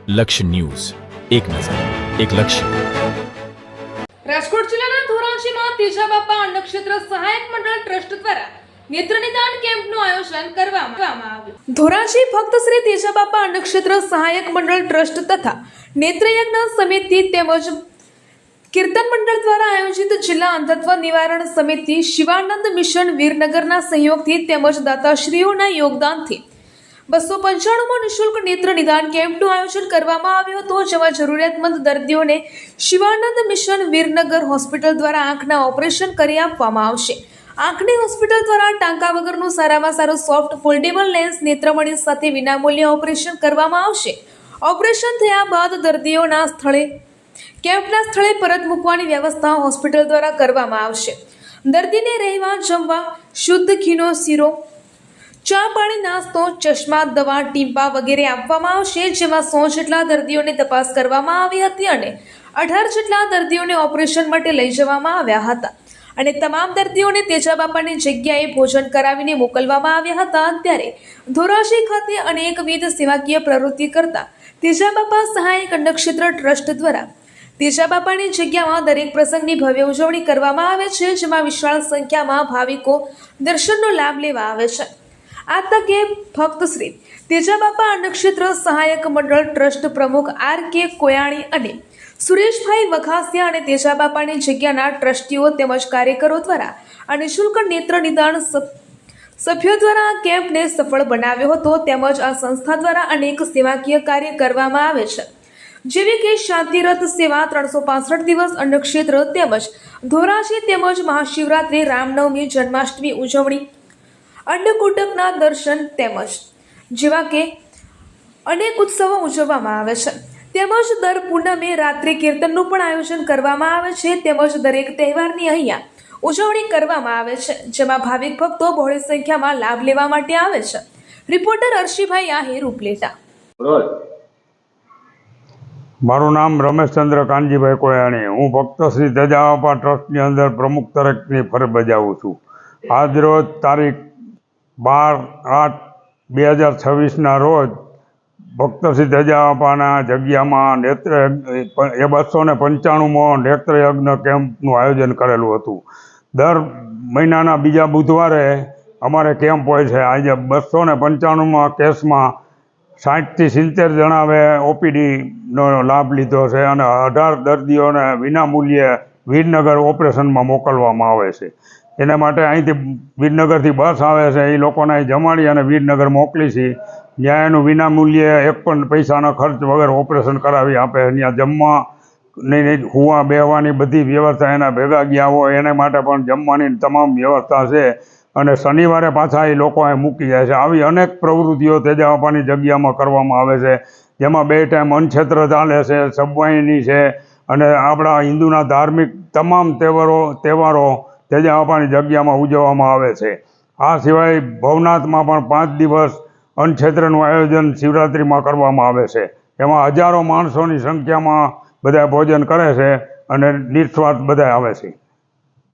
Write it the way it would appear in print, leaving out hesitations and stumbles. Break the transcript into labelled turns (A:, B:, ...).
A: લક્ષ્ય ન્યૂઝ, એક નજર, એક લક્ષ્ય.
B: રાજકોટ જિલ્લાના ધોરાજીમાં તેજા બાપા અન્નક્ષેત્ર સહાયક મંડળ ટ્રસ્ટ દ્વારા નેત્રનિદાન કેમ્પનું આયોજન કરવામાં આવ્યું. ધોરાજી ભક્ત શ્રી તેજા બાપા અન્નક્ષેત્ર સહાયક મંડળ ટ્રસ્ટ તથા નેત્રયજ્ઞ સમિતિ તેમજ કીર્તન મંડળ દ્વારા આયોજિત જિલ્લા અંધત્વ નિવારણ સમિતિ, શિવાનંદ મિશન વીરનગરના સહયોગથી તેમજ દાતાશ્રીઓના યોગદાનથી 295મો નિઃશુલ્ક નેત્ર નિદાન કેમ્પનું આયોજન કરવામાં આવ્યું હતું, જેમાં જરૂરિયાતમંદ દર્દીઓને શિવાનંદ મિશન વીરનગર હોસ્પિટલ દ્વારા આંખના ઓપરેશન કરી આપવામાં આવશે. આંખની હોસ્પિટલ દ્વારા ટાંકા વગરનું સારામાં સારું સોફ્ટ ફોલ્ડેબલ લેન્સ નેત્રમણી સાથે વિનામૂલ્યે ઓપરેશન કરવામાં આવશે. ઓપરેશન થયા બાદ દર્દીઓના કેમ્પના સ્થળે પરત મૂકવાની વ્યવસ્થા હોસ્પિટલ દ્વારા કરવામાં આવશે. દર્દીને રહેવા, જમવા, શુદ્ધ ઘીનો શીરો, ચા પાણી, નાસ્તો, ચશ્મા, દવા, ટીમ્પા વગેરે આપવામાં આવશે. જેમાં 100 જેટલા દર્દીઓને તપાસ કરવામાં આવી હતી અને 18 જેટલા દર્દીઓને ઓપરેશન માટે લઈ જવામાં આવ્યા હતા અને તમામ દર્દીઓને તેજા બાપાની જગ્યાએ ભોજન કરાવીને મોકલવામાં આવ્યા હતા. ત્યારે ધોરાજી ખાતે અનેકવિધ સેવાકીય પ્રવૃત્તિ કરતા તેજા બાપા સહાયક અન્નક્ષેત્ર ટ્રસ્ટ દ્વારા તેજા બાપાની જગ્યામાં દરેક પ્રસંગની ભવ્ય ઉજવણી કરવામાં આવે છે, જેમાં વિશાળ સંખ્યામાં ભાવિકો દર્શનનો લાભ લેવા આવે છે. આ તકે ભક્ત શ્રી તેજા બાપા અન્નક્ષેત્ર સહાયક મંડળ ટ્રસ્ટ પ્રમુખ R.K. કોયાણી અને સુરેશભાઈ વઘાસિયા અને તેજા બાપાની જગ્યાના ટ્રસ્ટીઓ તેમજ કાર્યકરો દ્વારા આ નિઃશુલ્ક નેત્ર નિદાન સભ્યો દ્વારા આ કેમ્પને સફળ બનાવ્યો હતો. તેમજ આ સંસ્થા દ્વારા અનેક સેવાકીય કાર્ય કરવામાં આવે છે, જેવી કે શાંતિરથ સેવા, 365 દિવસ અન્નક્ષેત્ર તેમજ ધોરાજી તેમજ મહાશિવરાત્રિ, રામનવમી, જન્માષ્ટમી ઉજવણી, અન્નકૂટકના દર્શન તેમજ જેવા કે અનેક ઉત્સવો ઉજવવામાં આવે છે. તેમજ દર પૂનમે રાત્રે કીર્તનનું પણ આયોજન કરવામાં આવે છે. તેમજ દરેક તહેવારની અહીંયા ઉજવણી કરવામાં આવે છે, જેમાં ભાવિક ભક્તો બહોળી સંખ્યામાં લાભ લેવા માટે આવે છે. રિપોર્ટર અર્શીભાઈ આહિર, ઉપલેટા.
C: મારું નામ રમેશચંદ્ર કાનજીભાઈ કોયાણી. હું ભક્ત શ્રી તેજા બાપા ટ્રસ્ટની અંદર પ્રમુખ તરીકેની ફરજ બજાવું છું. આજરોજ તારીખ 12/8/2026ના રોજ ભક્ત શ્રી તેજા બાપાના જગ્યામાં એ 295મો નેત્રયજ્ઞ કેમ્પનું આયોજન કરેલું હતું. દર મહિનાના બીજા બુધવારે અમારે કેમ્પ હોય છે. આજે 295મા કેસમાં 60થી 70 જણાએ OPDનો લાભ લીધો છે અને 18 દર્દીઓને વિનામૂલ્યે વીરનગર ઓપરેશનમાં મોકલવામાં આવે છે. એના માટે અહીંથી વીરનગરથી બસ આવે છે, એ લોકોને અહીં જમાડી અને વીરનગર મોકલી છે. જ્યાં એનું વિનામૂલ્યે એક પણ પૈસાનો ખર્ચ વગર ઓપરેશન કરાવી આપે. ત્યાં જમવાની, હુવા બેહવાની બધી વ્યવસ્થા એના ભેગા ગયા હોય એને માટે પણ જમવાની તમામ વ્યવસ્થા છે અને શનિવારે પાછા એ લોકો અહીં મૂકી જાય છે. આવી અનેક પ્રવૃત્તિઓ તેજા બાપાની જગ્યામાં કરવામાં આવે છે, જેમાં 2 ટાઈમ અન્નક્ષેત્ર ચાલે છે, સબવાહિની છે અને આપણા હિન્દુના ધાર્મિક તમામ તહેવારો તેજા બાપાની જગ્યામાં ઉજવવામાં આવે છે. આ સિવાય ભવનાથમાં પણ 5 દિવસ અન્નક્ષેત્રનું આયોજન શિવરાત્રિમાં કરવામાં આવે છે. એમાં હજારો માણસોની સંખ્યામાં બધા ભોજન કરે છે અને નિસ્વાર્થ બધા આવે છે.